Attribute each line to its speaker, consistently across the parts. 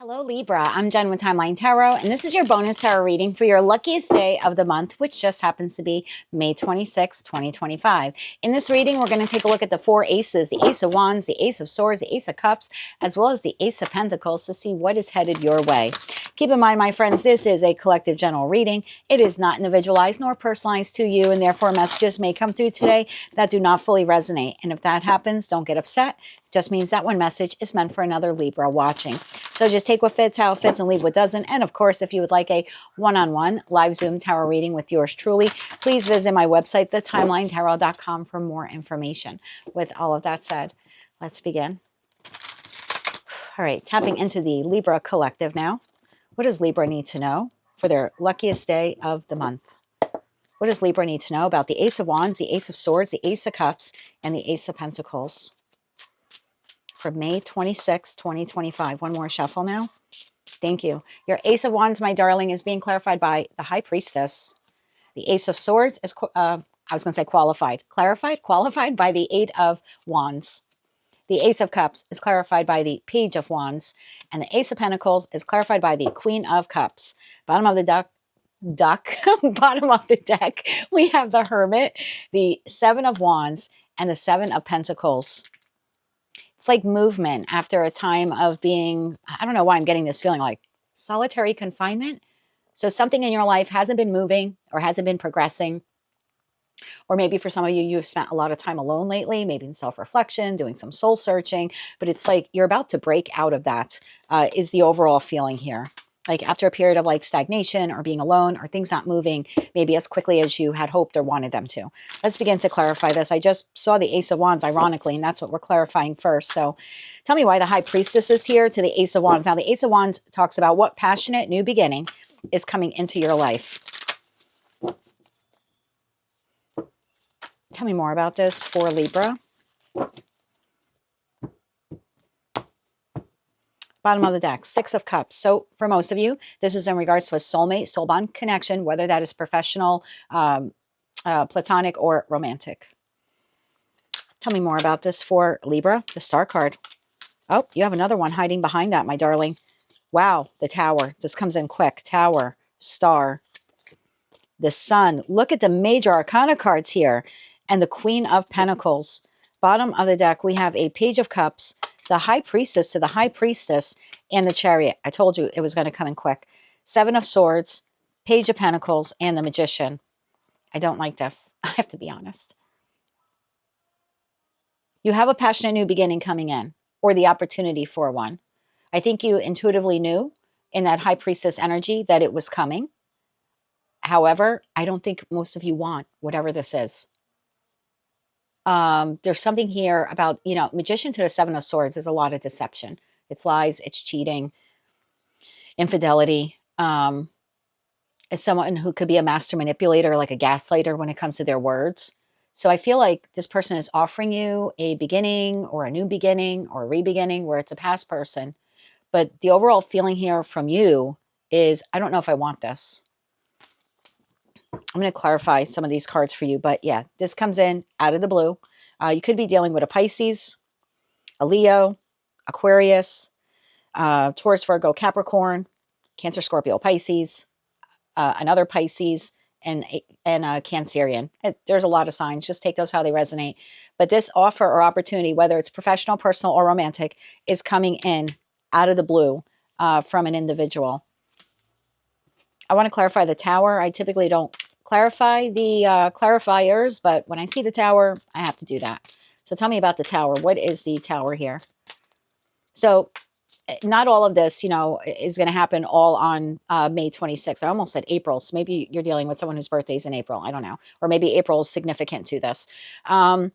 Speaker 1: Hello Libra, I'm Jen with Timeline Tarot, and this is your bonus tarot reading for your luckiest day of the month, which just happens to be May 26, 2025. In this reading, we're going to take a look at the four aces, the Ace of Wands, the Ace of Swords, the Ace of Cups, as well as the Ace of Pentacles to see what is headed your way. Keep in mind, my friends, this is a collective general reading. It is not individualized nor personalized to you, and therefore messages may come through today that do not fully resonate. And if that happens, don't get upset. It just means that one message is meant for another Libra watching. So just take what fits, how it fits, and leave what doesn't. And of course, if you would like a one-on-one live Zoom tarot reading with yours truly, please visit my website, thetimeline.tarot.com, for more information. With all of that said, let's begin. All right, tapping into the Libra collective now. What does Libra need to know for their luckiest day of the month? What does Libra need to know about the Ace of Wands, the Ace of Swords, the Ace of Cups, and the Ace of Pentacles for May 26, 2025? One more shuffle now. Thank you. Your Ace of Wands, my darling, is being clarified by the High Priestess. The Ace of Swords is, I was going to say qualified. Qualified by the Eight of Wands. The Ace of Cups is clarified by the Page of Wands. And the Ace of Pentacles is clarified by the Queen of Cups. Bottom of the bottom of the deck, we have the Hermit, the Seven of Wands, and the Seven of Pentacles. It's like movement after a time of being, I don't know why I'm getting this feeling like solitary confinement. So something in your life hasn't been moving or hasn't been progressing. Or maybe for some of you, you've spent a lot of time alone lately, maybe in self-reflection, doing some soul searching. But it's like you're about to break out of that, is the overall feeling here. Like after a period of like stagnation or being alone or things not moving maybe as quickly as you had hoped or wanted them to. Let's begin to clarify this. I just saw the Ace of Wands, ironically, and that's what we're clarifying first. So tell me why the High Priestess is here to the Ace of Wands. Now, the Ace of Wands talks about what passionate new beginning is coming into your life. Tell me more about this for Libra. Bottom of the deck, Six of Cups. So for most of you, this is in regards to a soulmate, soul bond connection, whether that is professional, platonic, or romantic. Tell me more about this for Libra, the Star card. Oh, you have another one hiding behind that, my darling. Wow, the Tower. This comes in quick. Tower, Star, the Sun. Look at the major arcana cards here. And the Queen of Pentacles. Bottom of the deck, we have a Page of Cups, the High Priestess to the High Priestess, and the Chariot. I told you it was going to come in quick. Seven of Swords, Page of Pentacles, and the Magician. I don't like this. I have to be honest. You have a passionate new beginning coming in, or the opportunity for one. I think you intuitively knew in that High Priestess energy that it was coming. However, I don't think most of you want whatever this is. There's something here about, Magician to the Seven of Swords is a lot of deception. It's lies, it's cheating, infidelity. As someone who could be a master manipulator, like a gaslighter when it comes to their words. So I feel like this person is offering you a beginning or a new beginning or a re-beginning where it's a past person. But the overall feeling here from you is, I don't know if I want this. I'm going to clarify some of these cards for you. But yeah, this comes in out of the blue. You could be dealing with a Pisces, a Leo, Aquarius, Taurus, Virgo, Capricorn, Cancer, Scorpio, Pisces, another Pisces, and a Cancerian. There's a lot of signs. Just take those how they resonate. But this offer or opportunity, whether it's professional, personal, or romantic, is coming in out of the blue from an individual. I want to clarify the Tower. I typically don't clarify the clarifiers, but when I see the Tower, I have to do that. So tell me about the Tower. What is the Tower here? So not all of this, is going to happen all on May 26th. I almost said April. So maybe you're dealing with someone whose birthday is in April. I don't know. Or maybe April is significant to this. But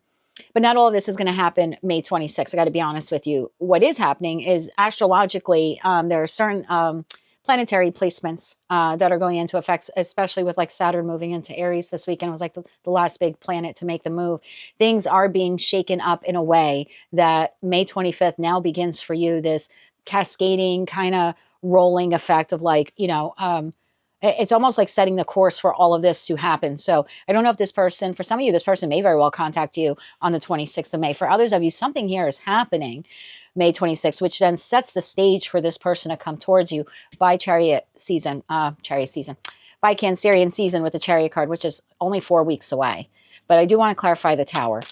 Speaker 1: not all of this is going to happen May 26th. I got to be honest with you. What is happening is astrologically, there are certain planetary placements that are going into effect, especially with like Saturn moving into Aries this weekend. It was like the last big planet to make the move. Things are being shaken up in a way that May 25th now begins for you this cascading kind of rolling effect of like, it's almost like setting the course for all of this to happen. So I don't know if this person, for some of you, this person may very well contact you on the 26th of May. For others of you, something here is happening May 26th, which then sets the stage for this person to come towards you by chariot season, by Cancerian season with the chariot card, which is only 4 weeks away. But I do want to clarify the Tower.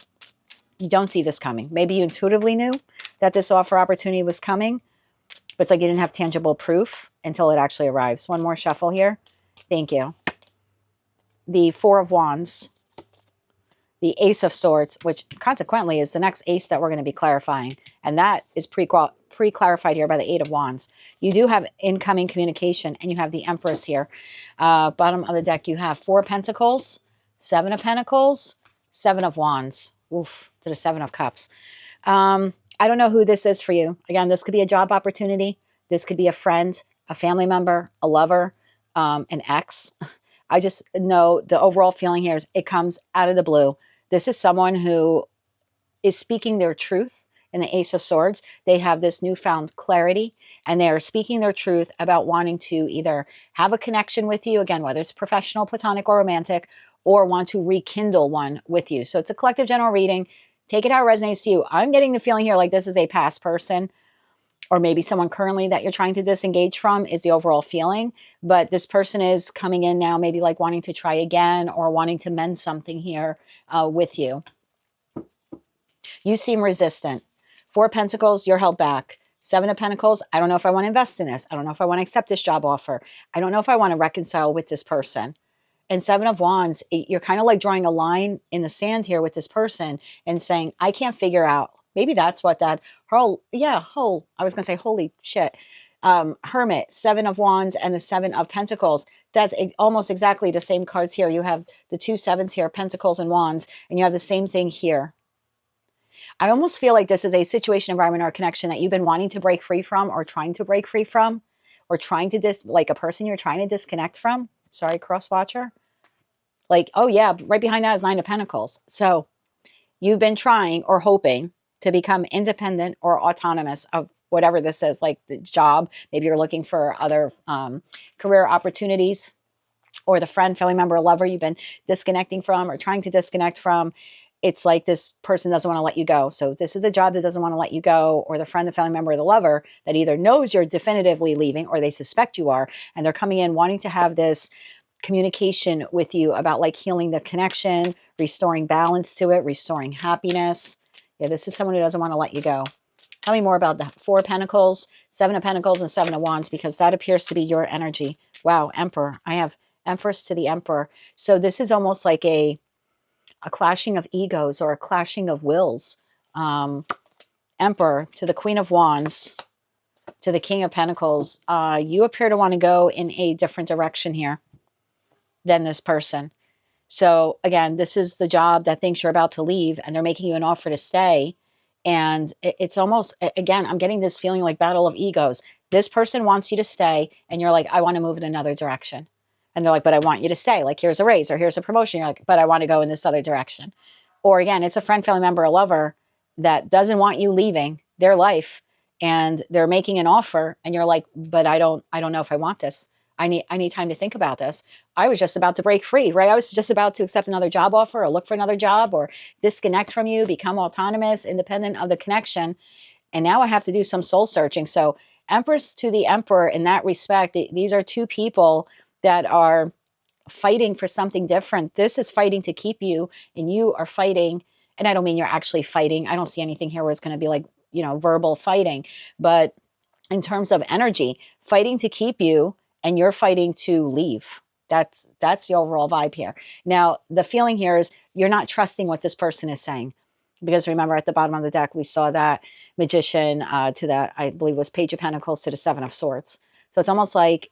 Speaker 1: You don't see this coming. Maybe you intuitively knew that this offer opportunity was coming, but it's like you didn't have tangible proof until it actually arrives. One more shuffle here. Thank you. The Four of Wands, the Ace of Swords, which consequently is the next ace that we're going to be clarifying. And that is pre-clarified here by the Eight of Wands. You do have incoming communication, and you have the Empress here. Bottom of the deck, you have Four of Pentacles, Seven of Pentacles, Seven of Wands. Oof, to the Seven of Cups. I don't know who this is for you. Again, this could be a job opportunity. This could be a friend, a family member, a lover, an ex. I just know the overall feeling here is it comes out of the blue. This is someone who is speaking their truth in the Ace of Swords. They have this newfound clarity, and they are speaking their truth about wanting to either have a connection with you, again, whether it's professional, platonic, or romantic, or want to rekindle one with you. So it's a collective general reading. Take it how it resonates to you. I'm getting the feeling here like this is a past person, or maybe someone currently that you're trying to disengage from is the overall feeling. But this person is coming in now, maybe like wanting to try again or wanting to mend something here with you. You seem resistant. Four of Pentacles, you're held back. Seven of Pentacles, I don't know if I want to invest in this. I don't know if I want to accept this job offer. I don't know if I want to reconcile with this person. And Seven of Wands, you're kind of like drawing a line in the sand here with this person and saying, I can't figure out. Maybe that's what that I was going to say, holy shit. Hermit, Seven of Wands, and the Seven of Pentacles. That's almost exactly the same cards here. You have the two sevens here, Pentacles and Wands, and you have the same thing here. I almost feel like this is a situation, environment, or connection that you've been wanting to break free from, or trying to break free from, or trying to like a person you're trying to disconnect from. Sorry, cross watcher. Like, oh yeah, right behind that is Nine of Pentacles. So you've been trying or hoping to become independent or autonomous of whatever this is, like the job. Maybe you're looking for other career opportunities, or the friend, family member, or lover you've been disconnecting from or trying to disconnect from. It's like this person doesn't want to let you go. So this is a job that doesn't want to let you go, or the friend, the family member, or the lover that either knows you're definitively leaving or they suspect you are, and they're coming in wanting to have this communication with you about like healing the connection, restoring balance to it, restoring happiness. Yeah, this is someone who doesn't want to let you go. Tell me more about the Four of Pentacles, Seven of Pentacles, and Seven of Wands, because that appears to be your energy. Wow, Emperor. I have Empress to the Emperor. So this is almost like a clashing of egos or a clashing of wills. Emperor to the Queen of Wands, to the King of Pentacles. You appear to want to go in a different direction here than this person. So again, this is the job that thinks you're about to leave, and they're making you an offer to stay. And it's almost, again, I'm getting this feeling like battle of egos. This person wants you to stay, and you're like, I want to move in another direction. And they're like, but I want you to stay. Like, here's a raise or here's a promotion. You're like, but I want to go in this other direction. Or again, it's a friend, family member, a lover that doesn't want you leaving their life, and they're making an offer, and you're like, but I don't know if I want this. I need time to think about this. I was just about to break free, right? I was just about to accept another job offer or look for another job or disconnect from you, become autonomous, independent of the connection. And now I have to do some soul searching. So Empress to the Emperor, in that respect, these are two people that are fighting for something different. This is fighting to keep you, and you are fighting. And I don't mean you're actually fighting. I don't see anything here where it's going to be like, verbal fighting. But in terms of energy, fighting to keep you, and you're fighting to leave. That's the overall vibe here. Now, the feeling here is you're not trusting what this person is saying. Because remember, at the bottom of the deck, we saw that Magician to that, I believe was Page of Pentacles to the Seven of Swords. So it's almost like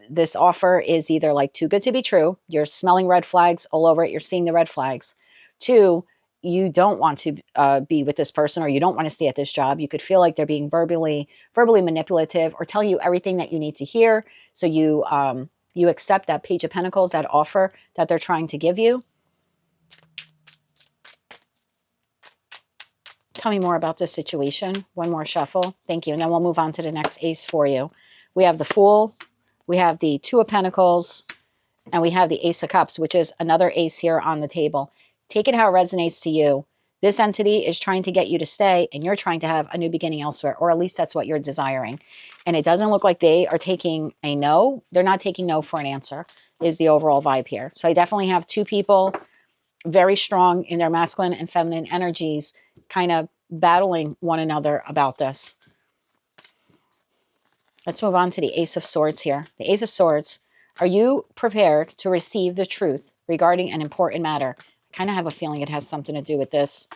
Speaker 1: this offer is either like too good to be true. You're smelling red flags all over it. You're seeing the red flags. Two, you don't want to be with this person, or you don't want to stay at this job. You could feel like they're being verbally manipulative, or tell you everything that you need to hear. So you accept that Page of Pentacles, that offer that they're trying to give you. Tell me more about this situation. One more shuffle. Thank you. And then we'll move on to the next ace for you. We have the Fool. We have the Two of Pentacles. And we have the Ace of Cups, which is another ace here on the table. Take it how it resonates to you. This entity is trying to get you to stay, and you're trying to have a new beginning elsewhere, or at least that's what you're desiring. And it doesn't look like they are taking a no. They're not taking no for an answer, is the overall vibe here. So I definitely have two people very strong in their masculine and feminine energies, kind of battling one another about this. Let's move on to the Ace of Swords here. The Ace of Swords. Are you prepared to receive the truth regarding an important matter? I kind of have a feeling it has something to do with this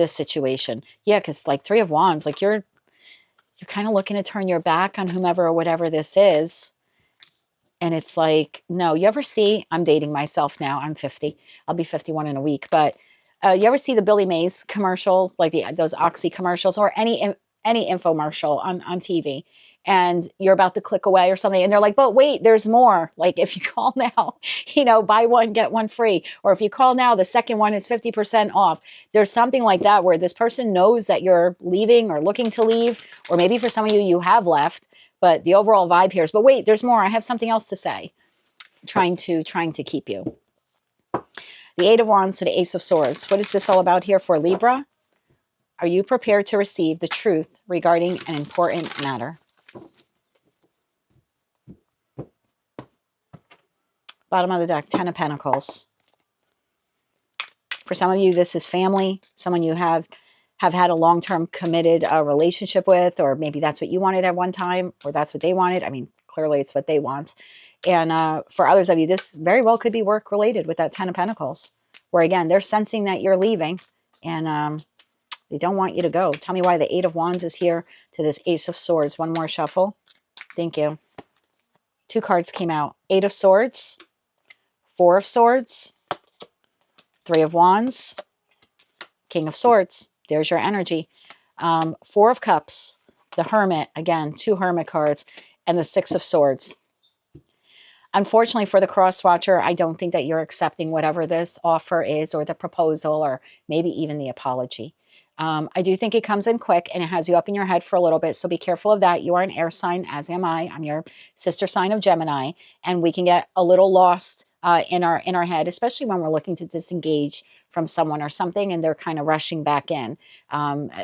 Speaker 1: situation. Yeah, because like Three of Wands, like you're kind of looking to turn your back on whomever or whatever this is. And it's like, no, you ever see, I'm dating myself now. I'm 50. I'll be 51 in a week. But you ever see the Billy Mays commercials, like those Oxy commercials, or any infomercial on TV? And you're about to click away or something, and they're like, but wait, there's more. Like if you call now, buy one, get one free. Or if you call now, the second one is 50% off. There's something like that where this person knows that you're leaving or looking to leave, or maybe for some of you, you have left. But the overall vibe here is, but wait, there's more. I have something else to say. Trying to keep you. The Eight of Wands to the Ace of Swords. What is this all about here for Libra? Are you prepared to receive the truth regarding an important matter? Bottom of the deck, Ten of Pentacles. For some of you, this is family. Someone you have had a long-term committed relationship with, or maybe that's what you wanted at one time, or that's what they wanted. I mean, clearly it's what they want. And for others of you, this very well could be work-related with that Ten of Pentacles, where, again, they're sensing that you're leaving, and they don't want you to go. Tell me why the Eight of Wands is here to this Ace of Swords. One more shuffle. Thank you. Two cards came out. Eight of Swords. Four of Swords, Three of Wands, King of Swords. There's your energy. Four of Cups, the Hermit, again, two Hermit cards, and the Six of Swords. Unfortunately for the cross watcher, I don't think that you're accepting whatever this offer is, or the proposal, or maybe even the apology. I do think it comes in quick, and it has you up in your head for a little bit, so be careful of that. You are an air sign, as am I. I'm your sister sign of Gemini, and we can get a little lost in our head, especially when we're looking to disengage from someone or something, and they're kind of rushing back in.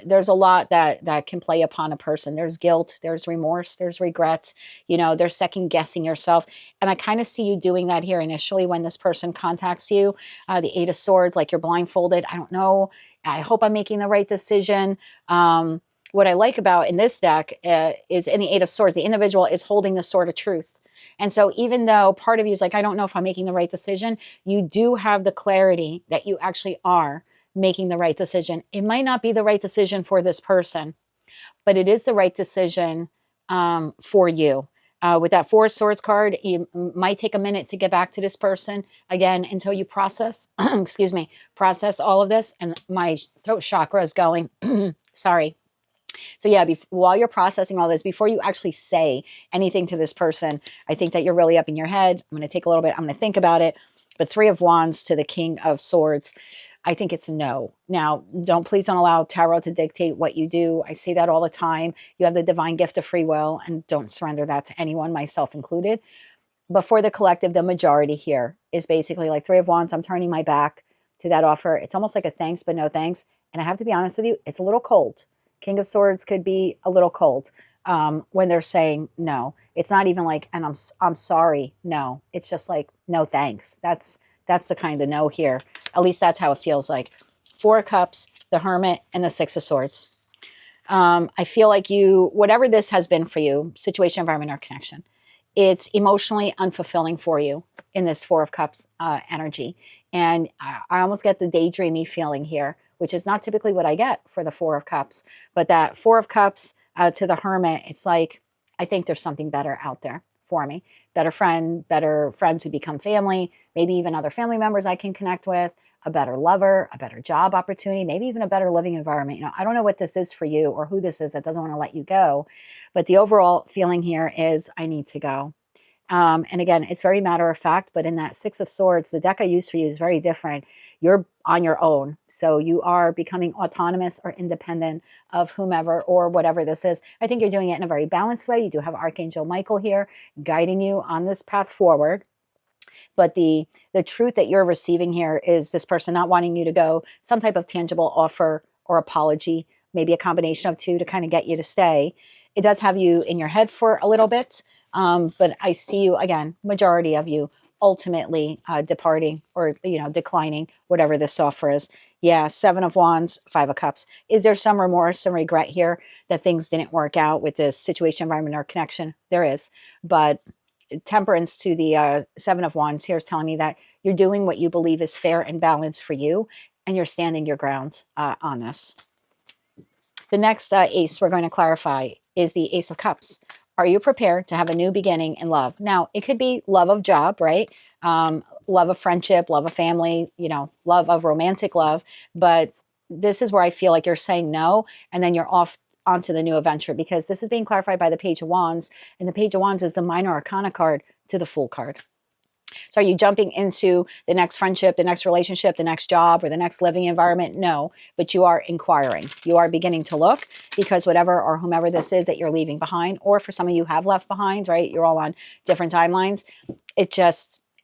Speaker 1: There's a lot that can play upon a person. There's guilt, there's remorse, there's regret, there's second guessing yourself. And I kind of see you doing that here initially when this person contacts you. The Eight of Swords, like you're blindfolded. I don't know. I hope I'm making the right decision. What I like about in this deck is in the Eight of Swords, the individual is holding the sword of truth. And so even though part of you is like, I don't know if I'm making the right decision, you do have the clarity that you actually are making the right decision. It might not be the right decision for this person, but it is the right decision for you. With that Four of Swords card, it might take a minute to get back to this person again until you process, excuse me, process all of this. And my throat chakra is going, sorry. So yeah, while you're processing all this, before you actually say anything to this person, I think that you're really up in your head. I'm going to take a little bit. I'm going to think about it. But Three of Wands to the King of Swords, I think it's a no. Now, please don't allow tarot to dictate what you do. I say that all the time. You have the divine gift of free will, and don't surrender that to anyone, myself included. But for the collective, the majority here is basically like Three of Wands. I'm turning my back to that offer. It's almost like a thanks, but no thanks. And I have to be honest with you, it's a little cold. King of Swords could be a little cold when they're saying no. It's not even like, and I'm sorry, no. It's just like, no thanks. That's the kind of no here. At least that's how it feels like. Four of Cups, the Hermit, and the Six of Swords. I feel like whatever this has been for you, situation, environment, or connection, it's emotionally unfulfilling for you in this Four of Cups energy. And I almost get the daydreamy feeling here, which is not typically what I get for the Four of Cups. But that Four of Cups to the Hermit, it's like, I think there's something better out there for me. Better friends who become family, maybe even other family members I can connect with, a better lover, a better job opportunity, maybe even a better living environment. I don't know what this is for you or who this is that doesn't want to let you go. But the overall feeling here is, I need to go. And again, it's very matter of fact, but in that Six of Swords, the deck I use for you is very different. You're on your own. So you are becoming autonomous or independent of whomever or whatever this is. I think you're doing it in a very balanced way. You do have Archangel Michael here guiding you on this path forward. But the truth that you're receiving here is this person not wanting you to go, some type of tangible offer or apology, maybe a combination of two to kind of get you to stay. It does have you in your head for a little bit, but I see you, again, majority of you ultimately departing or, declining whatever this offer is. Yeah, Seven of Wands, Five of Cups. Is there some remorse and regret here that things didn't work out with this situation, environment, or connection? There is. But temperance to the Seven of Wands here is telling me that you're doing what you believe is fair and balanced for you, and you're standing your ground on this. The next ace we're going to clarify is the Ace of Cups. Are you prepared to have a new beginning in love? Now, it could be love of job, right? Love of friendship, love of family, love of romantic love. But this is where I feel like you're saying no, and then you're off onto the new adventure, because this is being clarified by the Page of Wands, and the Page of Wands is the minor arcana card to the Fool card. So are you jumping into the next friendship, the next relationship, the next job, or the next living environment? No, but you are inquiring. You are beginning to look, because whatever or whomever this is that you're leaving behind, or for some of you have left behind, right? You're all on different timelines.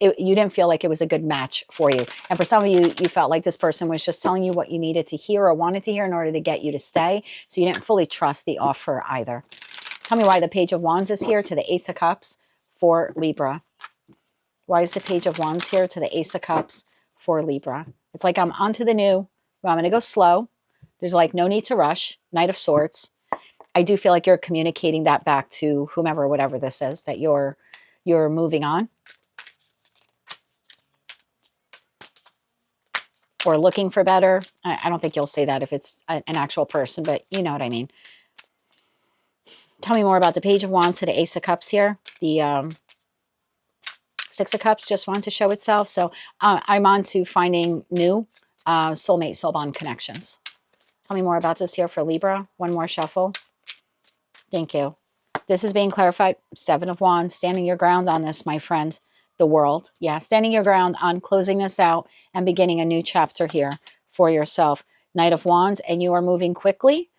Speaker 1: You didn't feel like it was a good match for you. And for some of you, you felt like this person was just telling you what you needed to hear or wanted to hear in order to get you to stay. So you didn't fully trust the offer either. Tell me why the Page of Wands is here to the Ace of Cups for Libra. Why is the Page of Wands here to the Ace of Cups for Libra? It's like I'm onto the new, but I'm going to go slow. There's like no need to rush. Knight of Swords. I do feel like you're communicating that back to whomever, whatever this is, that you're moving on. Or looking for better. I don't think you'll say that if it's an actual person, but you know what I mean. Tell me more about the Page of Wands to the Ace of Cups here. The Six of Cups just wanted to show itself. So I'm on to finding new soulmate, soul bond connections. Tell me more about this here for Libra. One more shuffle. Thank you. This is being clarified. Seven of Wands, standing your ground on this, my friend. The World. Yeah, standing your ground on closing this out and beginning a new chapter here for yourself. Knight of Wands, and you are moving quickly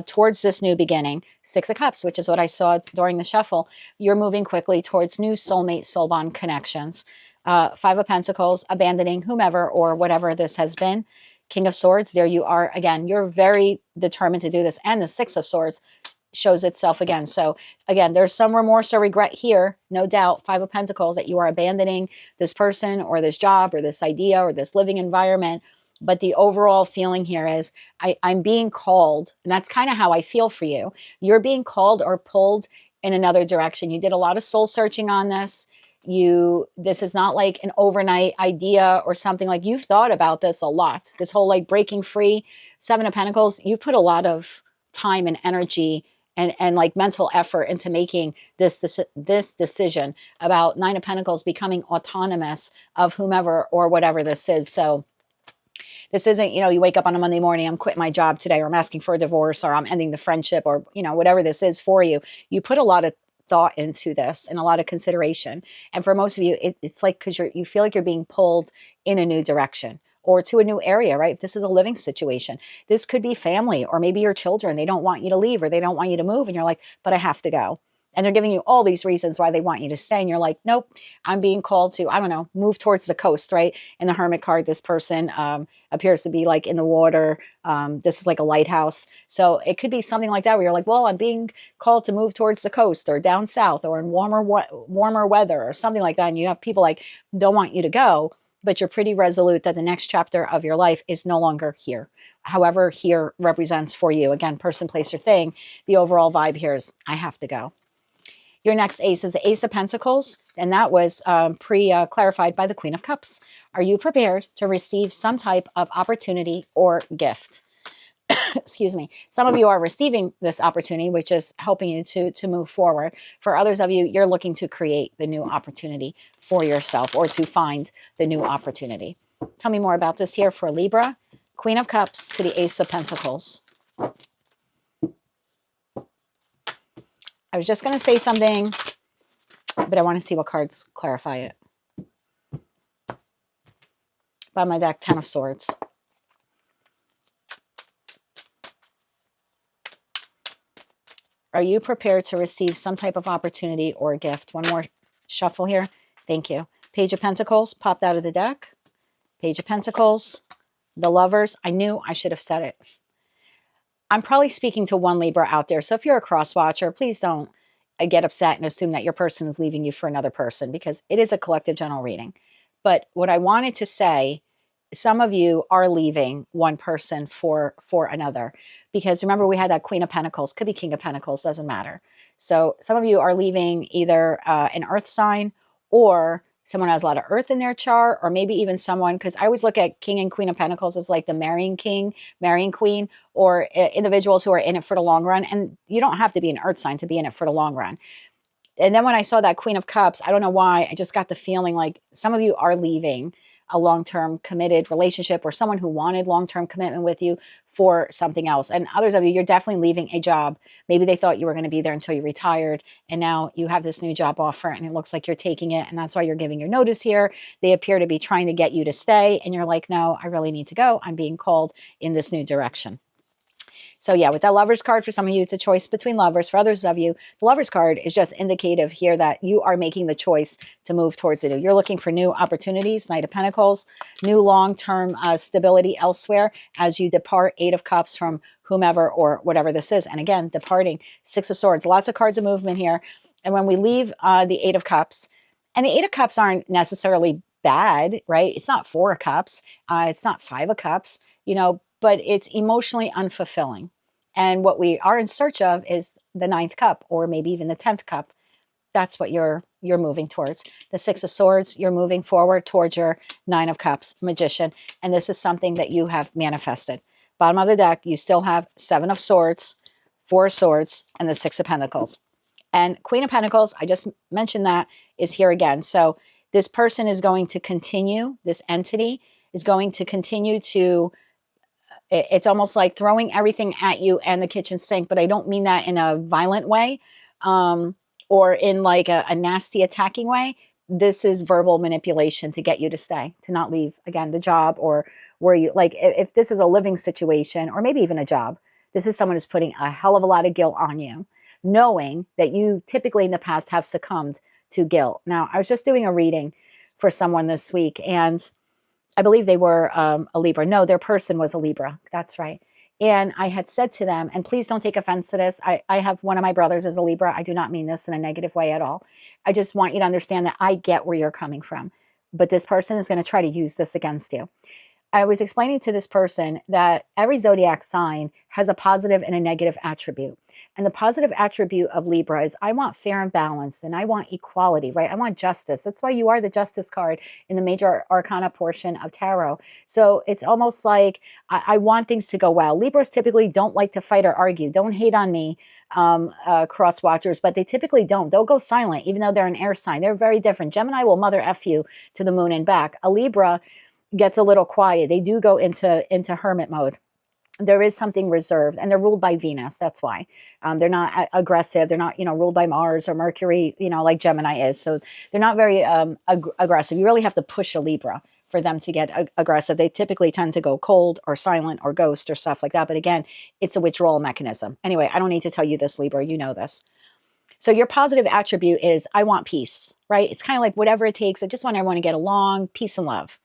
Speaker 1: towards this new beginning. Six of Cups, which is what I saw during the shuffle. You're moving quickly towards new soulmate, soul bond connections. Five of Pentacles, abandoning whomever or whatever this has been. King of Swords, there you are again. You're very determined to do this. And the Six of Swords shows itself again. So again, there's some remorse or regret here, no doubt. Five of Pentacles, that you are abandoning this person or this job or this idea or this living environment. But the overall feeling here is I'm being called, and that's kind of how I feel for you. You're being called or pulled in another direction. You did a lot of soul searching on this. This is not like an overnight idea or something. Like, you've thought about this a lot. This whole like breaking free. Seven of Pentacles, you put a lot of time and energy and like mental effort into making this decision about Nine of Pentacles becoming autonomous of whomever or whatever this is. So this isn't, you wake up on a Monday morning, I'm quitting my job today, or I'm asking for a divorce, or I'm ending the friendship, or, whatever this is for you. You put a lot of thought into this and a lot of consideration. And for most of you, it's like, because you feel like you're being pulled in a new direction or to a new area, right? If this is a living situation, this could be family, or maybe your children. They don't want you to leave, or they don't want you to move. And you're like, but I have to go. And they're giving you all these reasons why they want you to stay. And you're like, nope, I'm being called to, I don't know, move towards the coast, right? In the Hermit card, this person appears to be like in the water. This is like a lighthouse. So it could be something like that where you're like, well, I'm being called to move towards the coast or down south or in warmer weather or something like that. And you have people like, don't want you to go, but you're pretty resolute that the next chapter of your life is no longer here. However, here represents for you, again, person, place, or thing, the overall vibe here is, I have to go. Your next ace is the Ace of Pentacles, and that was clarified by the Queen of Cups. Are you prepared to receive some type of opportunity or gift? Excuse me. Some of you are receiving this opportunity, which is helping you to move forward. For others of you, you're looking to create the new opportunity for yourself, or to find the new opportunity. Tell me more about this here for Libra. Queen of Cups to the Ace of Pentacles. I was just going to say something, but I want to see what cards clarify it. By my deck, Ten of Swords. Are you prepared to receive some type of opportunity or gift? One more shuffle here. Thank you. Page of Pentacles popped out of the deck. Page of Pentacles, the Lovers. I knew I should have said it. I'm probably speaking to one Libra out there. So if you're a cross watcher, please don't get upset and assume that your person is leaving you for another person, because it is a collective general reading. But what I wanted to say, some of you are leaving one person for another, because remember we had that Queen of Pentacles, could be King of Pentacles, doesn't matter. So some of you are leaving either an earth sign, or someone has a lot of earth in their chart, or maybe even someone, because I always look at King and Queen of Pentacles as like the marrying king, marrying queen, or individuals who are in it for the long run. And you don't have to be an earth sign to be in it for the long run. And then when I saw that Queen of Cups, I don't know why, I just got the feeling like some of you are leaving a long-term committed relationship, or someone who wanted long-term commitment with you for something else. And others of you, you're definitely leaving a job. Maybe they thought you were going to be there until you retired, and now you have this new job offer and it looks like you're taking it, and that's why you're giving your notice here. They appear to be trying to get you to stay, and you're like, no, I really need to go. I'm being called in this new direction. So yeah, with that Lovers card, for some of you, it's a choice between lovers. For others of you, the Lovers card is just indicative here that you are making the choice to move towards it. You're looking for new opportunities, Knight of Pentacles, new long-term stability elsewhere as you depart. Eight of Cups from whomever or whatever this is. And again, departing. Six of Swords, lots of cards of movement here. And when we leave the Eight of Cups, and the Eight of Cups aren't necessarily bad, right? It's not Four of Cups. It's not Five of Cups, you know, but it's emotionally unfulfilling. And what we are in search of is the ninth cup, or maybe even the 10th cup. That's what you're moving towards. The Six of Swords, you're moving forward towards your Nine of Cups, Magician. And this is something that you have manifested. Bottom of the deck, you still have Seven of Swords, Four of Swords, and the Six of Pentacles. And Queen of Pentacles, I just mentioned that, is here again. So this person is going to continue, this entity is going to continue to, it's almost like throwing everything at you and the kitchen sink, but I don't mean that in a violent way or in like a nasty attacking way. This is verbal manipulation to get you to stay, to not leave, again, the job, or where you, like if this is a living situation, or maybe even a job, this is someone who's putting a hell of a lot of guilt on you, knowing that you typically in the past have succumbed to guilt. Now, I was just doing a reading for someone this week, and I believe they were a Libra. No, their person was a Libra. That's right. And I had said to them, and please don't take offense to this. I have one of my brothers as a Libra. I do not mean this in a negative way at all. I just want you to understand that I get where you're coming from. But this person is going to try to use this against you. I was explaining to this person that every zodiac sign has a positive and a negative attribute. And the positive attribute of Libra is I want fair and balanced, and I want equality, right? I want justice. That's why you are the Justice card in the major arcana portion of tarot. So it's almost like I want things to go well. Libras typically don't like to fight or argue. Don't hate on me, cross watchers, but they typically don't. They'll go silent, even though they're an air sign. They're very different. Gemini will mother F you to the moon and back. A Libra gets a little quiet. They do go into hermit mode. There is something reserved, and they're ruled by Venus. That's why they're not aggressive. They're not, ruled by Mars or Mercury, like Gemini is. So they're not very aggressive. You really have to push a Libra for them to get aggressive. They typically tend to go cold or silent or ghost or stuff like that. But again, it's a withdrawal mechanism. Anyway, I don't need to tell you this, Libra. You know this. So your positive attribute is I want peace, right? It's kind of like whatever it takes. I just want everyone to get along, peace and love.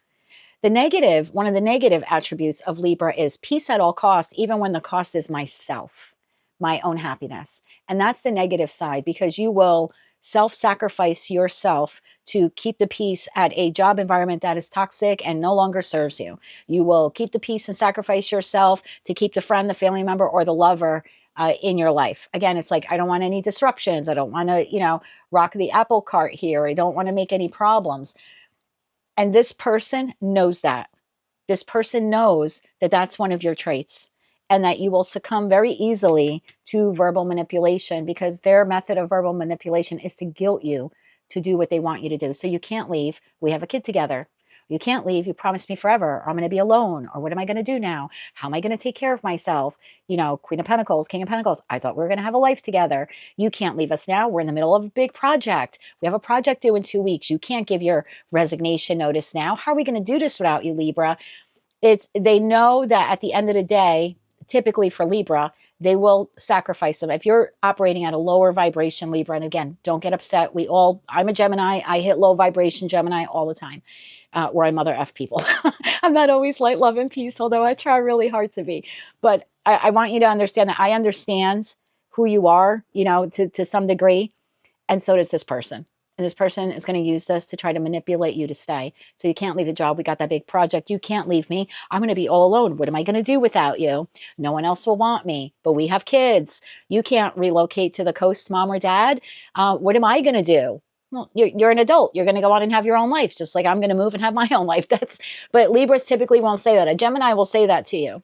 Speaker 1: The negative, one of the negative attributes of Libra is peace at all costs, even when the cost is myself, my own happiness. And that's the negative side, because you will self-sacrifice yourself to keep the peace at a job environment that is toxic and no longer serves you. You will keep the peace and sacrifice yourself to keep the friend, the family member, or the lover in your life. Again, it's like, I don't want any disruptions. I don't want to, rock the apple cart here. I don't want to make any problems. And this person knows that. This person knows that that's one of your traits, and that you will succumb very easily to verbal manipulation, because their method of verbal manipulation is to guilt you to do what they want you to do. So you can't leave. We have a kid together. You can't leave. You promised me forever, or I'm going to be alone, or what am I going to do now? How am I going to take care of myself? Queen of Pentacles, King of Pentacles. I thought we were going to have a life together. You can't leave us now. We're in the middle of a big project. We have a project due in 2 weeks. You can't give your resignation notice now. How are we going to do this without you, Libra? They know that at the end of the day, typically for Libra, They will sacrifice them. If you're operating at a lower vibration, Libra, and again, don't get upset. I'm a Gemini. I hit low vibration Gemini all the time, where I mother F people. I'm not always light, love, and peace, although I try really hard to be. But I want you to understand that I understand who you are, to some degree. And so does this person. And this person is going to use this to try to manipulate you to stay. So you can't leave the job. We got that big project. You can't leave me. I'm going to be all alone. What am I going to do without you? No one else will want me, but we have kids. You can't relocate to the coast, mom or dad. What am I going to do? Well, you're an adult. You're going to go on and have your own life, just like I'm going to move and have my own life. But Libras typically won't say that. A Gemini will say that to you.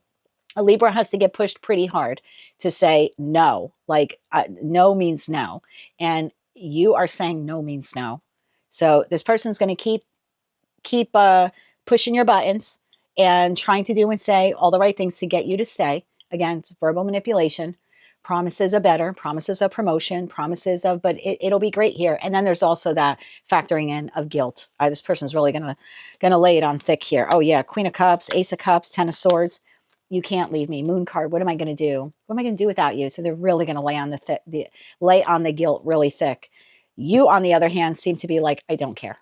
Speaker 1: A Libra has to get pushed pretty hard to say no. Like no means no. And you are saying no means no. So this person's going to keep pushing your buttons and trying to do and say all the right things to get you to stay. Again, it's verbal manipulation. Promises are better, promises of promotion, but it'll be great here. And then there's also that factoring in of guilt. This person's really gonna lay it on thick here. Oh yeah, Queen of Cups, Ace of Cups, Ten of Swords. You can't leave me. Moon card. What am I going to do? What am I going to do without you? So they're really going to lay on the guilt really thick. You, on the other hand, seem to be like, I don't care.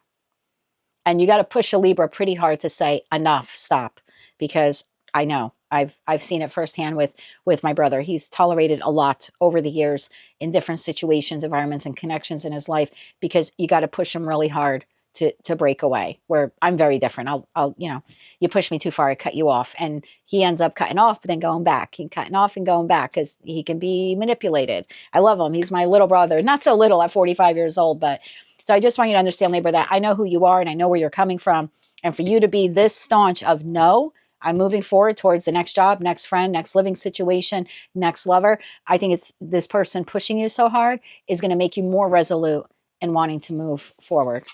Speaker 1: And you got to push a Libra pretty hard to say enough, stop, because I know I've seen it firsthand with my brother. He's tolerated a lot over the years in different situations, environments, and connections in his life, because you got to push him really hard to break away. Where I'm very different. I'll you push me too far, I cut you off. And he ends up cutting off, but then going back. He cutting off and going back because he can be manipulated. I love him. He's my little brother. Not so little at 45 years old, but so I just want you to understand, Libra, that I know who you are and I know where you're coming from. And for you to be this staunch of no, I'm moving forward towards the next job, next friend, next living situation, next lover. I think it's this person pushing you so hard is going to make you more resolute and wanting to move forward.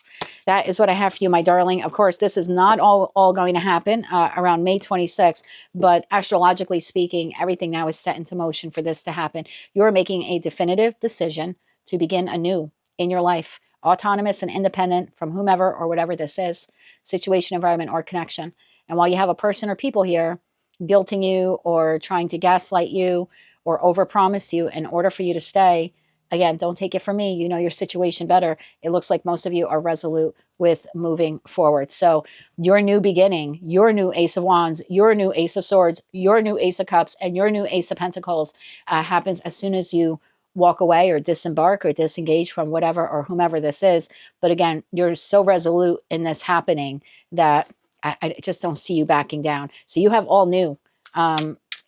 Speaker 1: That is what I have for you, my darling. Of course, this is not all going to happen around May 26th, but astrologically speaking, everything now is set into motion for this to happen. You're making a definitive decision to begin anew in your life, autonomous and independent from whomever or whatever this is, situation, environment, or connection. And while you have a person or people here guilting you or trying to gaslight you or overpromise you in order for you to stay, again, don't take it from me. You know your situation better. It looks like most of you are resolute with moving forward. So your new beginning, your new Ace of Wands, your new Ace of Swords, your new Ace of Cups, and your new Ace of Pentacles happens as soon as you walk away or disembark or disengage from whatever or whomever this is. But again, you're so resolute in this happening that I just don't see you backing down. So you have all new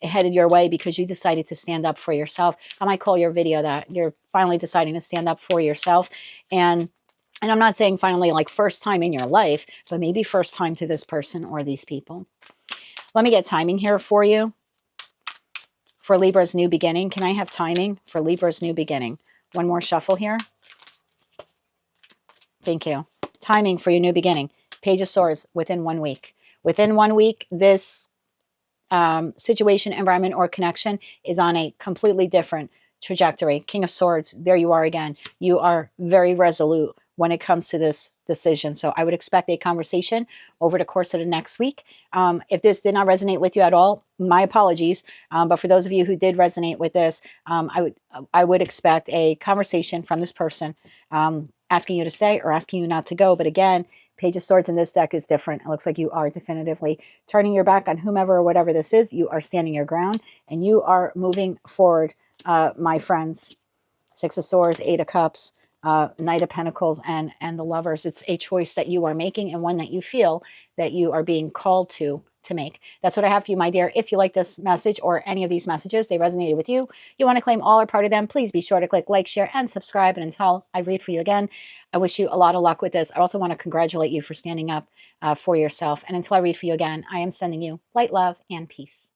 Speaker 1: headed your way because you decided to stand up for yourself. I might call your video that. You're finally deciding to stand up for yourself. And I'm not saying finally like first time in your life, but maybe first time to this person or these people. Let me get timing here for you. For Libra's new beginning. Can I have timing for Libra's new beginning? One more shuffle here. Thank you. Timing for your new beginning. Page of Swords within 1 week. Within 1 week, this situation, environment, or connection is on a completely different trajectory. King of Swords, there you are again. You are very resolute when it comes to this decision. So I would expect a conversation over the course of the next week. If this did not resonate with you at all, my apologies. But for those of you who did resonate with this, I would expect a conversation from this person asking you to stay or asking you not to go. But again, Page of Swords in this deck is different. It looks like you are definitively turning your back on whomever or whatever this is. You are standing your ground and you are moving forward, my friends. Six of Swords, Eight of Cups, Knight of Pentacles, and the Lovers. It's a choice that you are making and one that you feel that you are being called to make. That's what I have for you, my dear. If you like this message or any of these messages, they resonated with you, you want to claim all or part of them, please be sure to click like, share, and subscribe. And until I read for you again, I wish you a lot of luck with this. I also want to congratulate you for standing up for yourself. And until I read for you again, I am sending you light, love, and peace.